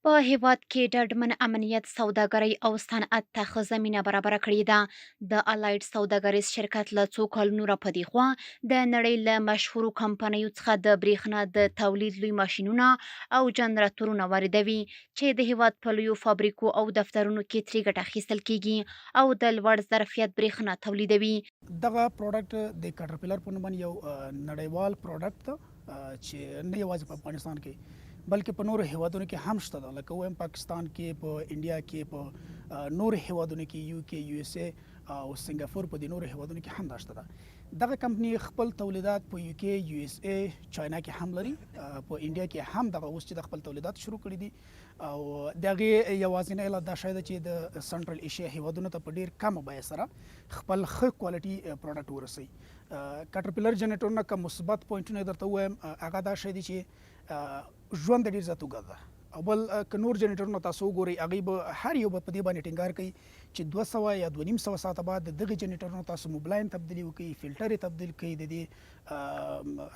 په هیواد کې ډاډمن امنیت سوداګرۍ او صنعت ته ښه زمینه برابره کړې ده. د الایټ سوداګریز شرکت له څو کلونو راپدې خوا د نړۍ له مشهورو کمپنیو څخه د برېښنا د تولید لوی ماشینونه او جنراتورونه واردوي، چې د هیواد په لویو فابریکو او دفترونو کې ترې ګټه اخیستل کیږي او د لوړ ظرفیت برېښنا تولیدوي. دغه پروډکټ د کټرپیلر په نوم باندې یو نړیوال پروډکټ ده، چې نه یوازې په افغانستان کې بلکې په نورو هیوادونو کې هم شته ده. لکه وایم پاکستان کې، په انډیا کې، په نورو هیوادونو کې، یو کې، یو اس اے او سنگاپور، په دې نورو هیوادونو کې هم دا شته ده. دغه کمپنی خپل تولیدات په یو کې، یو اس اے، چاینا کې هم لري. په انډیا کې هم دغه اوس چې د خپل تولیدات شروع کړي دي، او دغه یوازینی علت دا شاید چې د سنټرل ایشیا هیوادونو ته په ډیر کم بیه سره خپل ښه کوالټي پروډکټ ورسوي. کټرپیلر جنریټورونه کوم مثبت پوینټونه درته وایم، هغه دا شی دي چې ژوند ډیر زیات اوږد ده. او بل که نور جنریټورونه تاسو وګورئ، هغې به هر یو به په دې باندې ټینګار کوي چې 200 یا 2.5 ساعته بعد د دغه جنریټورونو تاسو موبلاین تبدیلي وکړئ، فلټر یې تبدیل کړئ، د دې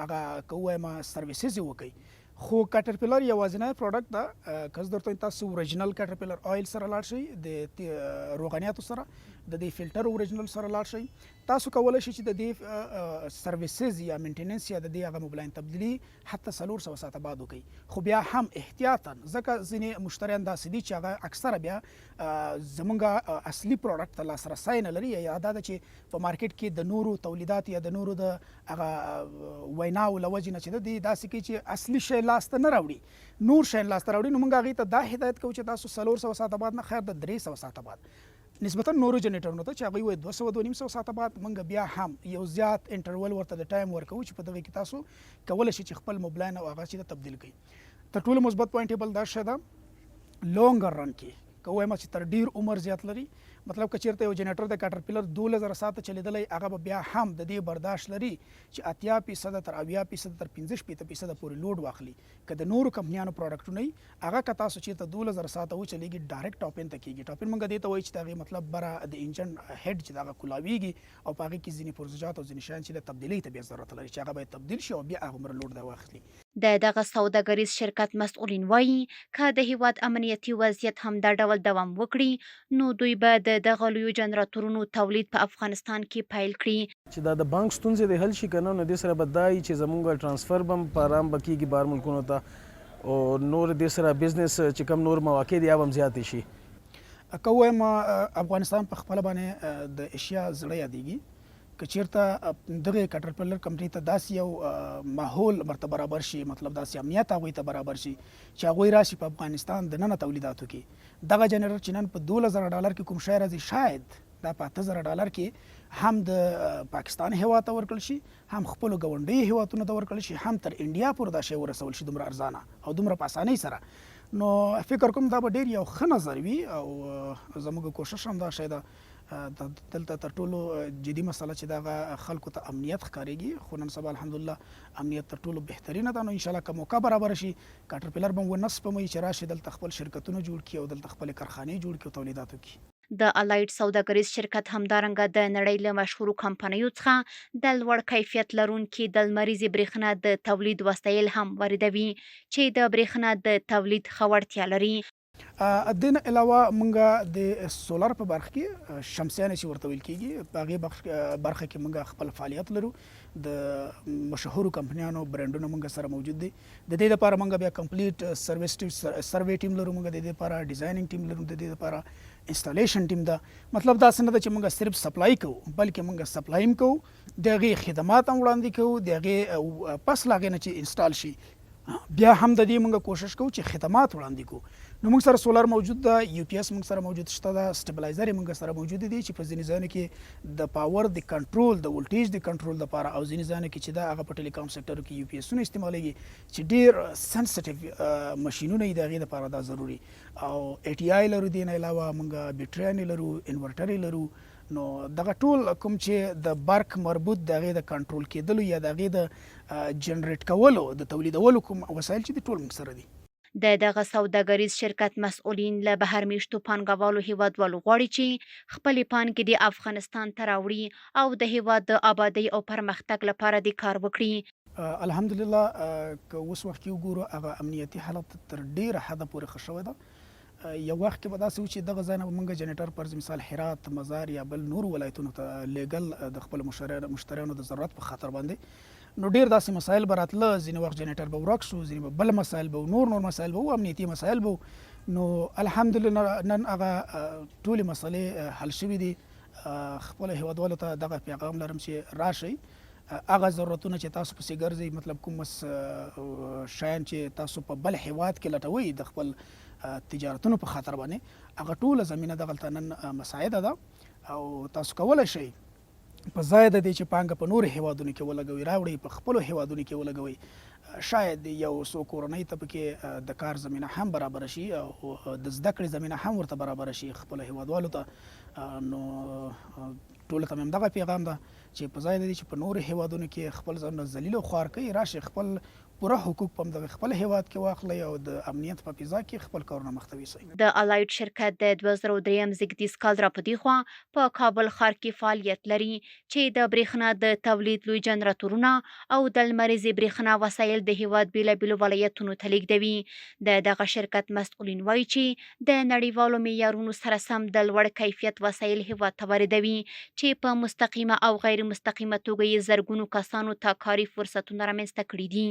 هغه که ووایم سرویسز یې وکړئ. خو کټرپیلر یوازینی پروډکټ ده. که زه درته تاسو اوریجنل کټرپیلر آیل سره لاړ شئ، د روغنیاتو سره، د دې فلټر اوریجنل سره لاړ شئ، تاسو کولی شئ چې د دې سرویسز یا مینټیننس یا د دې هغه موبلاین تبدیلي حتی 400 ساعته بعد وکړئ. خو بیا هم احتیاطاً، ځکه ځینې مشتریان داسې دي چې هغه اکثره بیا زمونږ اصلي پروډکټ ته لاسرسی نه لري، یا دا ده چې په مارکیټ کې د نورو تولیدات یا د نورو د هغه ویناو له وجې نه چې د دې داسې کوي چې اصلي شی لاسته نه راوړي، نور شی لاسته راوړي. نو موږ هغې ته دا هدایت کوو چې تاسو 400 ساعته بعد نه، خیر د 300 ساعته بعد، نسبتا نورو جنریټرونو ته چې هغوی وایي 200 2.5 ساعته بعد، موږ بیا هم یو زیات انټرول ورته د ټایم ورکوو چې په دغه کې تاسو کولی شئ چې خپل موبلاین او هغه چې تبدیل کړئ. تر ټولو مثبت پوینټ یې بل دا شی ده، لونګر رن کې که وایم چې تر ډیر عمر زیات لري. مطلب که چیرته یو جنریټر د کټرپیلر 2000 ساعته چلیدلی، هغه به بیا هم د دې برداشت لري چې 80% تر 80% تر 15% پورې لوډ واخلي. که د نورو کمپنیانو پروډکټونه وي، هغه که تاسو چیرته 2000 ساعته وچلیږي، ډایرکټ ټاپ ان ته کېږي. ټاپ ان موږ دې ته وایي چې د هغې مطلب بره د انجن هیډ چې د هغه کولاویږي، او په هغې کې ځینې پرزجات او ځینې شیان چې د تبدیلۍ ته بیا ضرورت لري چې هغه باید تبدیل شي او بیا هغومره لوډ دا واخلي. د دغه سوداګریز شرکت مسؤلین وایي که د هیواد امنیتي وضعیت هم دا ډول دوام وکړي، نو دوی به د دغه لویو جنراتورونو تولید په افغانستان کې پیل کړي. چې دا د بانک ستونزې د حل شي که نه، نو دې سره به دا وي چې زمونږ ټرانسفر به هم په ارام به کېږي بهر ملکونو ته، او نور دې سره بزنس چې کوم نور مواقع دي هغه هم زیاتې شي. که ووایم افغانستان په خپله باندې د ایشیا زړه یادېږي. که چیرته دغه کټرپیلر کمپنۍ ته داسې یو ماحول ورته برابر شي، مطلب داسې امنیت هغوی ته برابر شي چې هغوی راشي په افغانستان دننه تولیداتو کې، دغه جنریټر چې نن په 2000 ډالر کې کوم شی راځي، شاید دا په 8000 ډالر کې هم د پاکستان هیواد ته ورکړل شي، هم خپلو ګاونډیو هیوادونو ته ورکړل شي، هم تر انډیا پورې دا شی ورسول شي دومره ارزانه او دومره په اسانۍ سره. نو فکر کوم دا به ډیر یو ښه نظر وي، او زموږ کوشش هم دا شی ده دلته تر ټولو جدي مسله چې دغه خلکو ته امنیت ښکارېږي. خو نن سبا الحمدلله امنیت تر ټولو بهترینه ده. نو انشاءالله که موقع برابره شي، کټرپیلر به ونه سپموي چې راشي دلته خپل شرکتونه جوړ کړي او دلته خپلې کارخانې جوړ کړي او تولیدات وکړي. د الایټ سوداګریز شرکت همدارنګه د نړۍ له مشهورو کمپنیو څخه د لوړ کیفیت لرونکي د لمریزې برېښنا د تولید وسایل هم واردوي، چې د برېښنا د تولید ښه وړتیا لري. د نه علاوه موږ د سولر په برخه کې شمسیانې چې ورته ویل کېږي، په هغې برخه کې موږ خپل فعالیت لرو. د مشهورو کمپنیانو برانډونه موږ سره موجود دي. د دې لپاره موږ بیا کمپلیټ سروې ټیم لرو، موږ د دې لپاره ډیزاینینګ ټیم لرو، د دې لپاره انسټالیشن ټیم ده. مطلب داسې نه ده چې موږ صرف سپلای کوو، بلکې موږ سپلای هم کوو، د هغې خدمات هم وړاندې کوو، د هغې پس له هغې نه چې انسټال شي بیا هم د دې موږ کوشش کوو چې خدمات وړاندې کوو. نو موږ سره سولر موجود ده، یو پی اس موږ سره موجود شته ده، سټیبلایزر یې موږ سره موجود دي چې په ځینې ځایونو کې د پاور د کنټرول، د ولټیج د کنټرول لپاره، او ځینې ځایونو کې چې دا هغه په ټیلیکام سکټر کې یو پی اسونه استعمالیږي چې ډېر سنسټیو ماشینونه یې د هغې لپاره دا ضروري. او ای ټي آی لرو، دې نه علاوه موږ بیټریانې لرو، انورټر یې لرو. نو دغه ټول کوم چې د برق مربوط د هغې د کنټرول کېدلو یا د هغې د جنریټ کولو د تولیدولو کوم وسایل چې دي ټول موږ سره دي. د دغه سوداګریز شرکت مسؤلین له بهر میشتو پانګوالو هیوادوالو غواړي چې خپلې پانګې د افغانستان ته راوړي او د هیواد د آبادۍ او پرمختګ لپاره د کار وکړي. الحمدلله که اوس وخت کې وګورو هغه امنیتي حالت تر ډیره حده پورې ښه شوی ده. یو وخت کې به داسې و چې دغه ځای نه به موږ جنریټر پر مثال هرات، مزار یا بل نورو ولایتونو ته لیږل د خپلو مشتریانو د ضرورت په خاطر باندې، نو ډیر داسې مسایل به راتله. ځینې وخت جنریټر به ورک شو، ځینې به بل مسایل به و، نور مسایل به و، امنیتي مسایل به و. نو الحمدلله نن هغه ټولې مسلې حل شوي دي. خپلو هیوادوالو ته دغه پیغام لرم چې راشئ، هغه ضرورتونه چې تاسو پسې ګرځئ، مطلب کوم شیان چې تاسو په بل هیواد کې لټوئ د خپل تجارتونو په خاطر باندې، هغه ټوله زمینه دغلته نن مساعده ده او تاسو کولی شئ په ځای د دې چې پانګه په نورو هیوادونو کې ولګوئ، راوړئ په خپلو هیوادونو کې ولګوئ. شاید یو څو کورنۍ ته پکې د کار زمینه هم برابره شي او د زده کړې زمینه هم ورته برابره شي خپلو هیوادوالو ته. نو ټولو ته مې همدغه پیغام ده چې په ځای د دې چې په نورو هیوادونو کې خپل ځانونه ذلیل او خوار کوئ، راشئ خپل پوره حقوق په همدغه خپل هیواد کې واخلئ او د امنیت په فضا کې خپل کارونه مخته یوسئ. د الایټ شرکت د 2003 زیږدیز کال را په دې خوا په کابل ښار کې فعالیت لري چې د برېښنا د تولید لوی جنراتورونه او د لمریزې برېښنا وسایل د هیواد بیلابیلو ولایتونو ته لیږدوي. د دغه شرکت مسؤلین وایي چې د نړیوالو معیارونو سره سم د لوړ کیفیت وسایل هیواد ته واردوي چې په مستقیمه او غیر مستقیمه توګه یې زرګونو کسانو ته کاري فرصتونه رامنځته کړي دي.